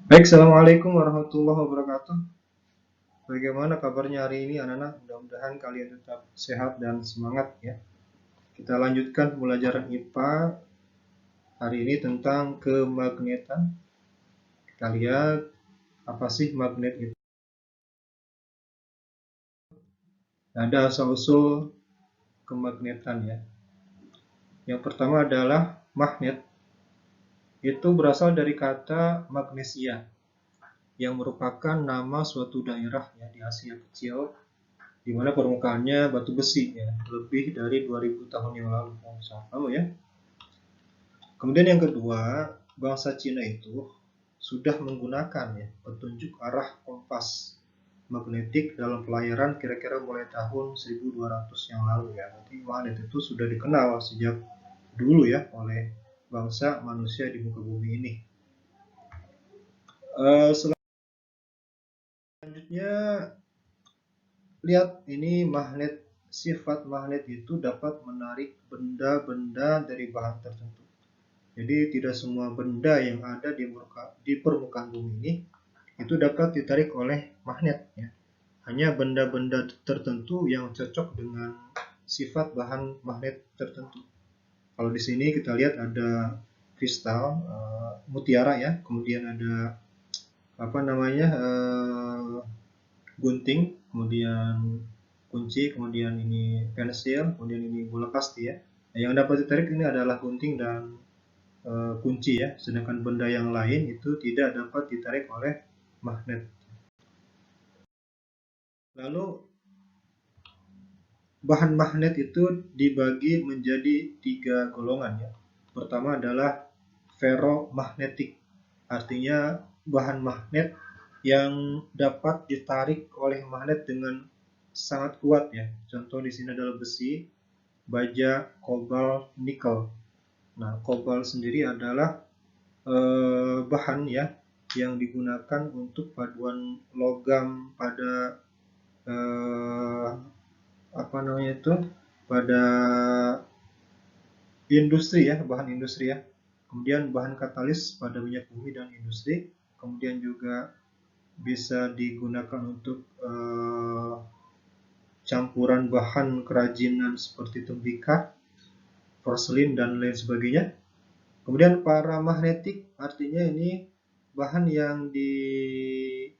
Baik, Assalamualaikum warahmatullahi wabarakatuh. Bagaimana kabarnya hari ini anak-anak? Mudah-mudahan kalian tetap sehat dan semangat ya. Kita lanjutkan pembelajaran IPA hari ini tentang kemagnetan. Kita lihat apa sih magnet itu. Ada asal-usul kemagnetan ya. Yang pertama adalah magnet. Itu berasal dari kata magnesia yang merupakan nama suatu daerah ya di Asia Kecil di mana permukaannya batu besi ya, lebih dari 2000 tahun yang lalu. Sama ya. Kemudian yang kedua, bangsa Cina itu sudah menggunakan ya petunjuk arah kompas magnetik dalam pelayaran kira-kira mulai tahun 1200 yang lalu ya. Jadi magnet itu sudah dikenal sejak dulu ya oleh bangsa manusia di muka bumi ini. Selanjutnya lihat ini magnet, sifat magnet itu dapat menarik benda-benda dari bahan tertentu. Jadi tidak semua benda yang ada di permukaan bumi ini itu dapat ditarik oleh magnet ya. Hanya benda-benda tertentu yang cocok dengan sifat bahan magnet tertentu. Kalau di sini kita lihat ada kristal mutiara ya, kemudian ada apa namanya gunting, kemudian kunci, kemudian ini pensil, kemudian ini bola kasti ya. Nah, yang dapat ditarik ini adalah gunting dan kunci ya, sedangkan benda yang lain itu tidak dapat ditarik oleh magnet. Lalu bahan magnet itu dibagi menjadi 3 golongan ya. Pertama adalah ferromagnetik, artinya bahan magnet yang dapat ditarik oleh magnet dengan sangat kuat ya. Contoh di sini adalah besi, baja, kobalt, nikel. Nah, kobalt sendiri adalah bahan ya yang digunakan untuk paduan logam pada apa namanya itu pada industri ya, bahan industri ya. Kemudian bahan katalis pada minyak bumi dan industri. Kemudian juga bisa digunakan untuk campuran bahan kerajinan seperti tembikar, porselin dan lain sebagainya. Kemudian paramagnetik artinya ini bahan yang ditarik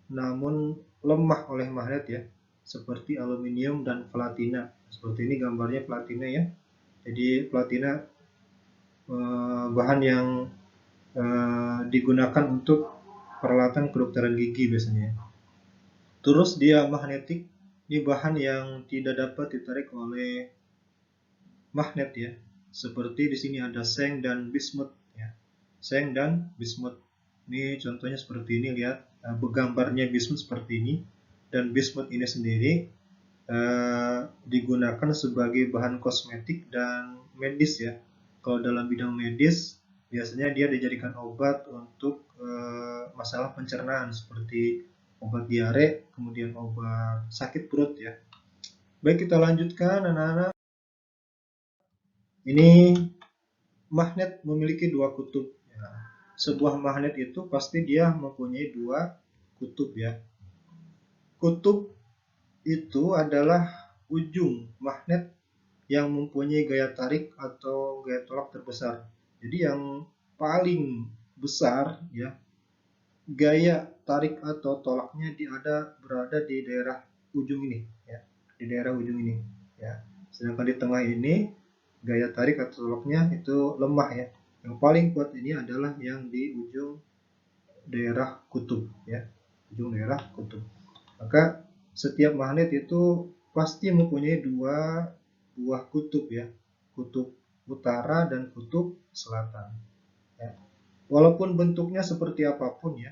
namun lemah oleh magnet ya, seperti aluminium dan platina. Seperti ini gambarnya platina ya. Jadi platina bahan yang digunakan untuk peralatan kedokteran gigi biasanya. Terus dia magnetik, ini bahan yang tidak dapat ditarik oleh magnet ya. Seperti di sini ada seng dan bismut ya. Seng dan bismut. Ini contohnya seperti ini, lihat gambarnya bismut seperti ini, dan bismut ini sendiri digunakan sebagai bahan kosmetik dan medis ya. Kalau dalam bidang medis biasanya dia dijadikan obat untuk masalah pencernaan seperti obat diare, kemudian obat sakit perut ya. Baik, kita lanjutkan anak-anak. Ini magnet memiliki 2 kutub ya. Sebuah magnet itu pasti dia mempunyai 2 kutub ya. Kutub itu adalah ujung magnet yang mempunyai gaya tarik atau gaya tolak terbesar. Jadi yang paling besar ya, gaya tarik atau tolaknya berada di daerah ujung ini ya, di daerah ujung ini ya. Sedangkan di tengah ini gaya tarik atau tolaknya itu lemah ya. Yang paling kuat ini adalah yang di ujung daerah kutub ya, ujung daerah kutub. Maka setiap magnet itu pasti mempunyai 2 buah kutub ya, kutub utara dan kutub selatan ya. Walaupun bentuknya seperti apapun ya,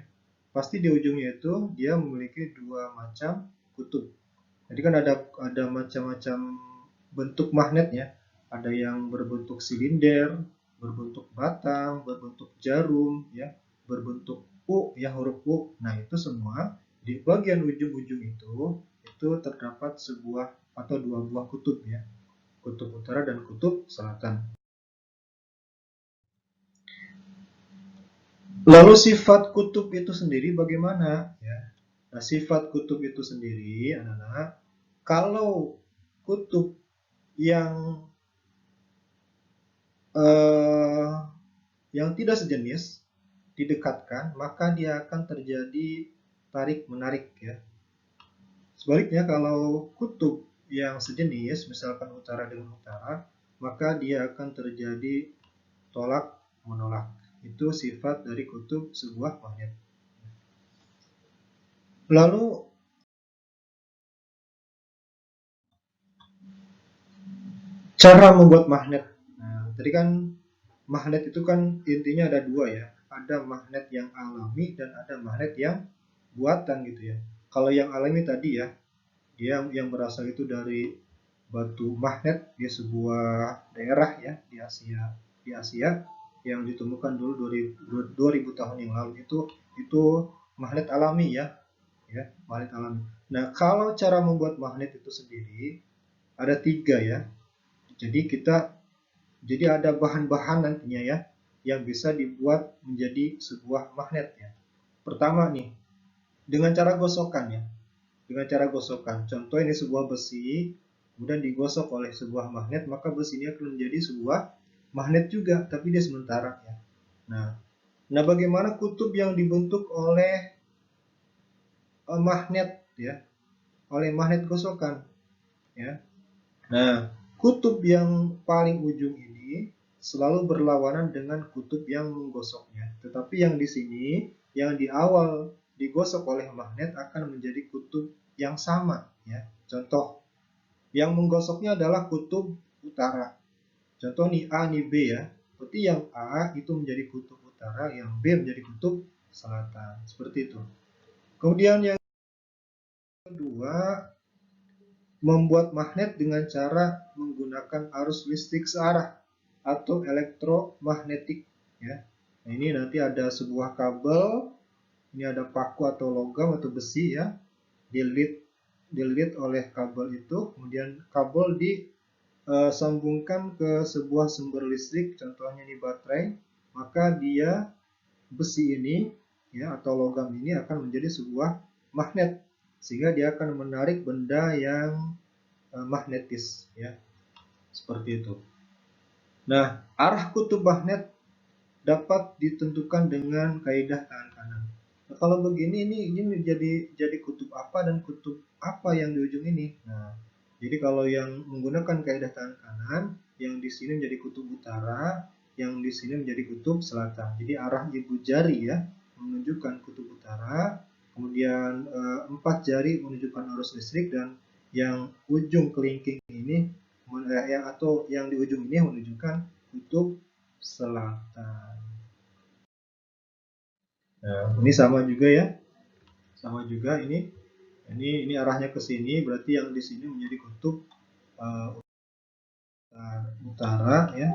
pasti di ujungnya itu dia memiliki 2 macam kutub. Jadi kan ada macam-macam bentuk magnetnya, ada yang berbentuk silinder, berbentuk batang, berbentuk jarum ya, berbentuk U ya, huruf U. Nah, itu semua di bagian ujung-ujung itu terdapat sebuah atau 2 buah kutub ya, kutub utara dan kutub selatan. Lalu sifat kutub itu sendiri bagaimana? Ya. Nah, sifat kutub itu sendiri adalah kalau kutub yang eh, yang tidak sejenis didekatkan, maka dia akan terjadi tarik menarik ya. Sebaliknya kalau kutub yang sejenis, misalkan utara dengan utara, maka dia akan terjadi tolak menolak. Itu sifat dari kutub sebuah magnet. Lalu cara membuat magnet. Nah, tadi kan magnet itu kan intinya ada dua ya. Ada magnet yang alami dan ada magnet yang buatan gitu ya. Kalau yang alami tadi ya, dia yang berasal itu dari batu magnet di sebuah daerah ya di Asia yang ditemukan dulu 2000 tahun yang lalu itu magnet alami ya magnet alami. Nah kalau cara membuat magnet itu sendiri ada tiga ya. Jadi ada bahan-bahan nantinya ya yang bisa dibuat menjadi sebuah magnet ya. Pertama nih dengan cara gosokan ya. Dengan cara gosokan. Contoh ini sebuah besi kemudian digosok oleh sebuah magnet, maka besi ini akan menjadi sebuah magnet juga, tapi dia sementara ya. Nah bagaimana kutub yang dibentuk oleh magnet ya, oleh magnet gosokan ya. Nah, kutub yang paling ujung ini selalu berlawanan dengan kutub yang menggosoknya. Tetapi yang di sini, yang di awal digosok oleh magnet akan menjadi kutub yang sama ya. Contoh, yang menggosoknya adalah kutub utara. Contoh nih A nih B ya. Berarti yang A itu menjadi kutub utara, yang B menjadi kutub selatan. Seperti itu. Kemudian yang kedua, membuat magnet dengan cara menggunakan arus listrik searah atau elektromagnetik ya. Nah, ini nanti ada sebuah kabel, ini ada paku atau logam atau besi ya, dililit oleh kabel itu, kemudian kabel disambungkan ke sebuah sumber listrik, contohnya ini baterai, maka dia besi ini ya atau logam ini akan menjadi sebuah magnet sehingga dia akan menarik benda yang magnetis ya seperti itu. Nah arah kutub magnet dapat ditentukan dengan kaidah tangan kanan. Nah, kalau begini ini jadi kutub apa dan kutub apa yang di ujung ini. Nah jadi kalau yang menggunakan kaidah tangan kanan, yang di sini menjadi kutub utara, yang di sini menjadi kutub selatan. Jadi arah ibu jari ya menunjukkan kutub utara, kemudian 4 jari menunjukkan arus listrik, dan yang ujung kelingking ini atau yang di ujung ini menunjukkan kutub selatan. Nah, ini sama juga ya, sama juga ini arahnya ke sini, berarti yang di sini menjadi kutub utara ya.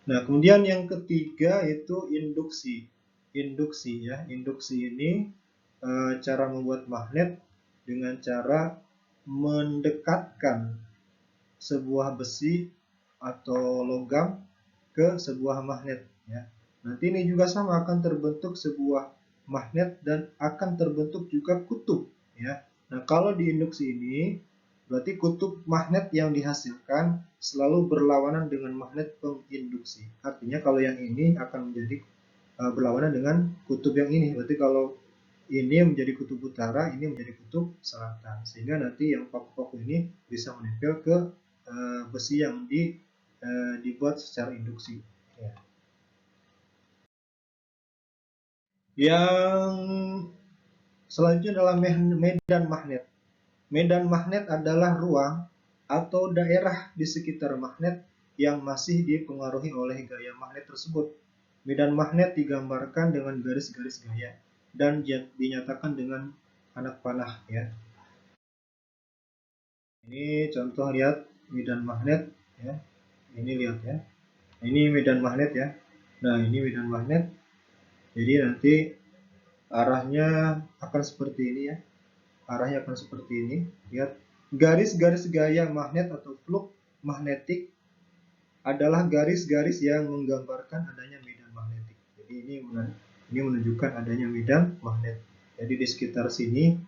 Nah, kemudian yang ketiga itu induksi. Induksi ya, induksi ini cara membuat magnet dengan cara mendekatkan sebuah besi atau logam ke sebuah magnet ya. Nanti ini juga sama akan terbentuk sebuah magnet dan akan terbentuk juga kutub ya. Nah, kalau di induksi ini berarti kutub magnet yang dihasilkan selalu berlawanan dengan magnet penginduksi. Artinya kalau yang ini akan menjadi berlawanan dengan kutub yang ini. Berarti kalau ini menjadi kutub utara, ini menjadi kutub selatan. Sehingga nanti yang paku-paku ini bisa menempel ke besi yang dibuat secara induksi. Ya. Yang selanjutnya adalah medan magnet. Medan magnet adalah ruang atau daerah di sekitar magnet yang masih dipengaruhi oleh gaya magnet tersebut. Medan magnet digambarkan dengan garis-garis gaya dan dinyatakan dengan anak panah ya. Ini contoh lihat medan magnet ya. Ini lihat ya. Ini medan magnet ya. Nah, ini medan magnet. Jadi nanti arahnya akan seperti ini ya. Arahnya akan seperti ini. Lihat garis-garis gaya magnet atau flux magnetik adalah garis-garis yang menggambarkan adanya medan magnetik. Jadi ini menunjukkan adanya medan magnet. Jadi di sekitar sini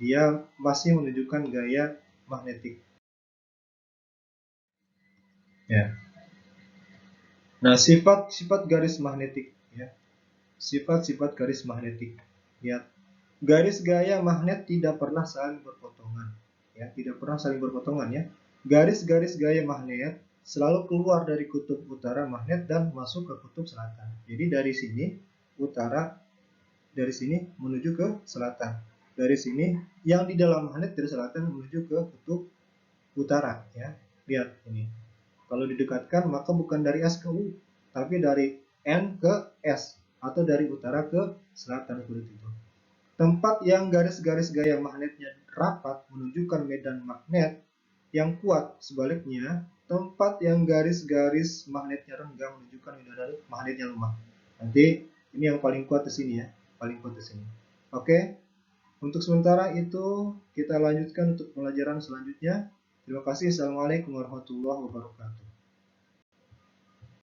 dia masih menunjukkan gaya magnetik. Ya. Nah, sifat-sifat garis magnetik ya. Sifat-sifat garis magnetik. Ya. Garis gaya magnet tidak pernah saling berpotongan. Ya, tidak pernah saling berpotongan ya. Garis-garis gaya magnet selalu keluar dari kutub utara magnet dan masuk ke kutub selatan. Jadi dari sini utara, dari sini menuju ke selatan. Dari sini yang di dalam magnet dari selatan menuju ke kutub utara ya. Lihat ini. Kalau didekatkan maka bukan dari S ke U, tapi dari N ke S atau dari utara ke selatan seperti itu. Tempat yang garis-garis gaya magnetnya rapat menunjukkan medan magnet yang kuat. Sebaliknya, tempat yang garis-garis magnetnya renggang menunjukkan medan magnetnya lemah. Nanti ini yang paling kuat di sini ya, paling kuat di sini. Oke, untuk sementara itu kita lanjutkan untuk pelajaran selanjutnya. Terima kasih. Assalamualaikum warahmatullahi wabarakatuh.